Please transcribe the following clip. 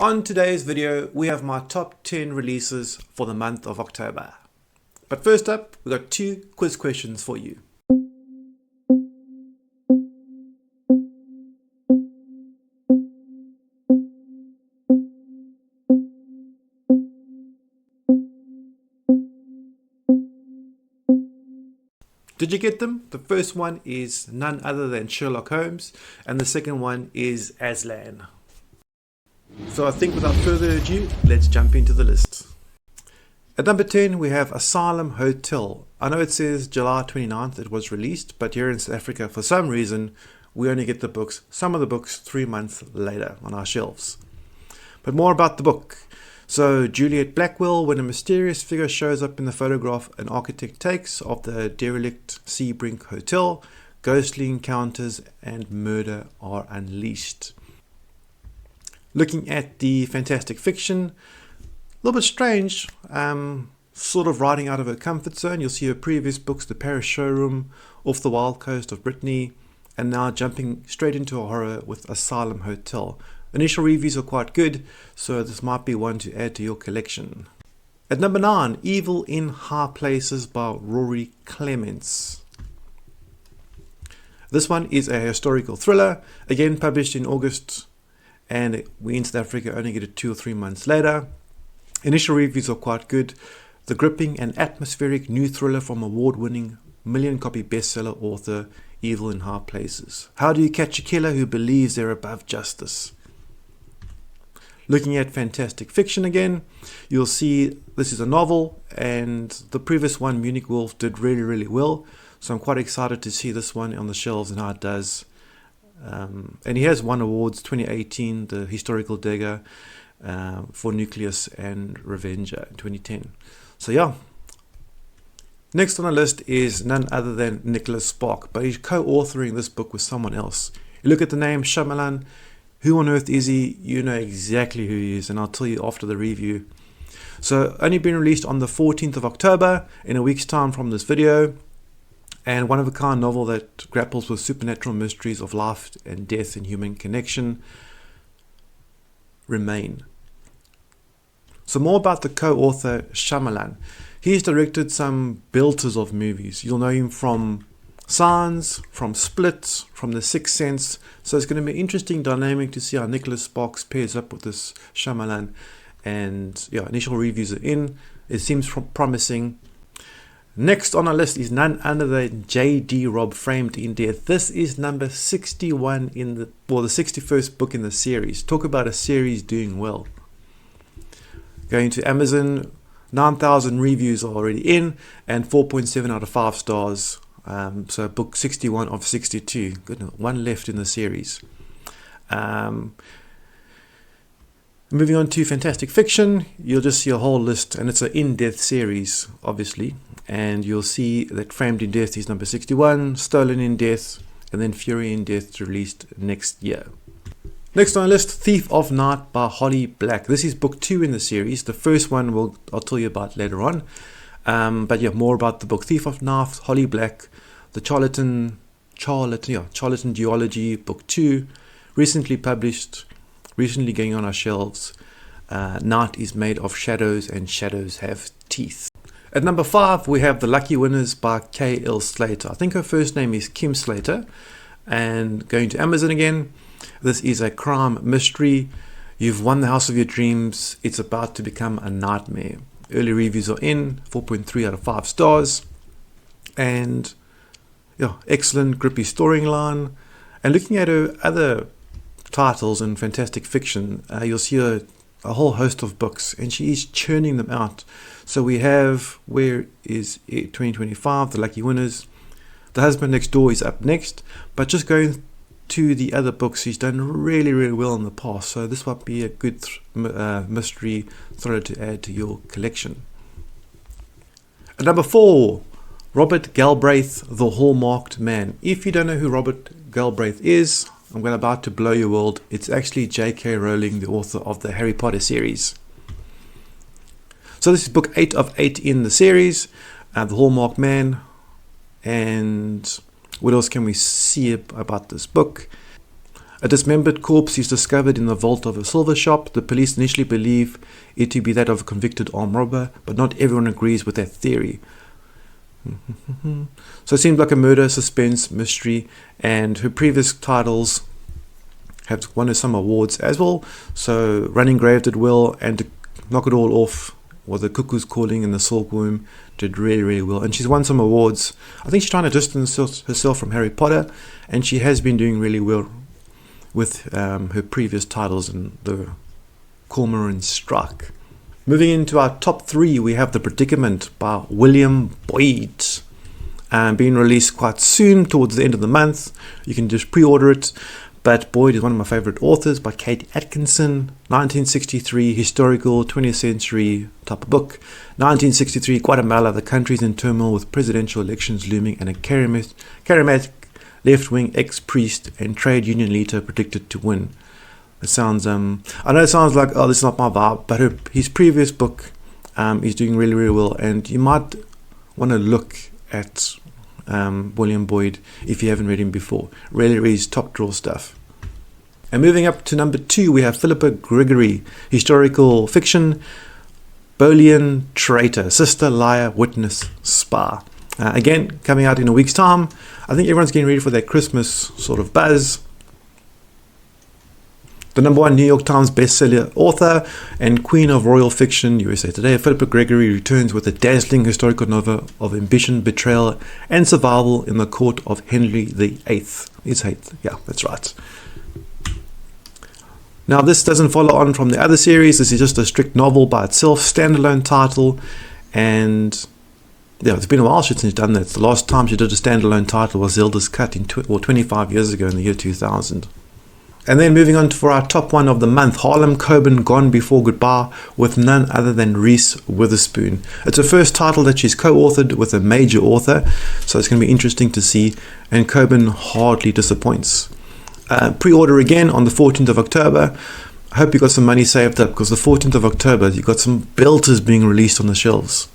On today's video, we have my top 10 releases for the month of October. But first up, we've got 2 quiz questions for you. Did you get them? The first one is none other than Sherlock Holmes, and the second one is Aslan. So I think without further ado, let's jump into the list. At number 10, we have Asylum Hotel. I know it says July 29th it was released, but here in South Africa, for some reason, we only get some of the books 3 months later on our shelves. But more about the book. So Juliet Blackwell, when a mysterious figure shows up in the photograph an architect takes of the derelict Seabrink Hotel, ghostly encounters and murder are unleashed. Looking at the fantastic fiction, a little bit strange, sort of riding out of her comfort zone. You'll see her previous books, The Paris Showroom, Off the Wild Coast of Brittany, and now jumping straight into a horror with Asylum Hotel. Initial reviews are quite good, so this might be one to add to your collection. At number 9, Evil in High Places by Rory Clements. This one is a historical thriller, again published in August, and we in South Africa only get it 2 or 3 months later. Initial reviews are quite good. The gripping and atmospheric new thriller from award-winning million-copy bestseller author Evil in High Places. How do you catch a killer who believes they're above justice? Looking at fantastic fiction again, you'll see this is a novel, and the previous one, Munich Wolf, did really well. So I'm quite excited to see this one on the shelves and how it does. And he has won awards 2018, the Historical Dagger for Nucleus, and Revenger in 2010. So yeah. Next on the list is none other than Nicholas Spark, but he's co-authoring this book with someone else. You look at the name Shyamalan. Who on earth is he? You know exactly who he is, and I'll tell you after the review. So only been released on the 14th of October, in a week's time from this video, and one-of-a-kind novel that grapples with supernatural mysteries of life and death and human connection. Remain. So more about the co-author Shyamalan. He's directed some belters of movies. You'll know him from Signs, from Split, from The Sixth Sense. So it's going to be an interesting dynamic to see how Nicholas Sparks pairs up with this Shyamalan. And yeah, initial reviews are in. It seems promising. Next on our list is none other than J.D. Robb, Framed in Death. This is number 61 the 61st book in the series. Talk about a series doing well. Going to Amazon, 9,000 reviews are already in, and 4.7 out of 5 stars. So book 61 of 62. Good, one left in the series. Moving on to fantastic fiction, you'll just see a whole list, and it's an in-depth series, obviously. And you'll see that Framed in Death is number 61, Stolen in Death, and then Fury in Death released next year. Next on the list, Thief of Night by Holly Black. This is book 2 in the series. The first one I'll tell you about later on. But yeah, more about the book. Thief of Night, Holly Black, the Charlatan Duology, book 2, recently published, recently going on our shelves. Night is made of shadows, and shadows have teeth. At number 5, we have The Lucky Winners by K.L. Slater. I think her first name is Kim Slater. And going to Amazon again, this is a crime mystery. You've won the house of your dreams. It's about to become a nightmare. Early reviews are in, 4.3 out of 5 stars. And yeah, excellent grippy storyline. And looking at her other titles in fantastic fiction, you'll see a whole host of books, and she is churning them out. So we have, where is it, 2025, The Lucky Winners. The Husband Next Door is up next, but just going to the other books, she's done really well in the past, so this might be a good mystery thriller to add to your collection. At number 4, Robert Galbraith, The Hallmarked Man. If you don't know who Robert Galbraith is, I'm about to blow your world. It's actually J.K. Rowling, the author of the Harry Potter series. So this is book 8 of 8 in the series, The Hallmarked Man. And what else can we see about this book? A dismembered corpse is discovered in the vault of a silver shop. The police initially believe it to be that of a convicted armed robber, but not everyone agrees with that theory. So it seems like a murder, suspense, mystery, and her previous titles have won her some awards as well. So Running Grave did well, and to knock it all off was The Cuckoo's Calling and The Silkworm did really, really well. And she's won some awards. I think she's trying to distance herself from Harry Potter, and she has been doing really well with her previous titles in the Cormoran Strike. Moving into our top 3, we have The Predicament by William Boyd, being released quite soon towards the end of the month. You can just pre-order it, but Boyd is one of my favorite authors, by Kate Atkinson. 1963, historical 20th century type of book. 1963, Guatemala, the country's in turmoil with presidential elections looming and a charismatic left-wing ex-priest and trade union leader predicted to win. It sounds, I know it sounds like, oh, this is not my vibe, but his previous book is doing really, really well, and you might want to look at William Boyd if you haven't read him before. Really reads top drawer stuff. And moving up to number 2, we have Philippa Gregory, historical fiction, Bolian Traitor, Sister, Liar, Witness, Spy. Again, coming out in a week's time. I think everyone's getting ready for that Christmas sort of buzz. The number 1 New York Times bestseller author and queen of royal fiction, USA Today, Philippa Gregory returns with a dazzling historical novel of ambition, betrayal, and survival in the court of Henry VIII. Yeah, that's right. Now, this doesn't follow on from the other series. This is just a strict novel by itself, standalone title, and yeah, it's been a while since she's done that. The last time she did a standalone title was Zelda's Cut 25 years ago in the year 2000. And then moving on for our top 1 of the month, Harlan Coben, Gone Before Goodbye, with none other than Reese Witherspoon. It's her first title that she's co-authored with a major author, so it's going to be interesting to see, and Coben hardly disappoints. Pre-order again on the 14th of October. I hope you got some money saved up, because the 14th of October, you got some belters being released on the shelves.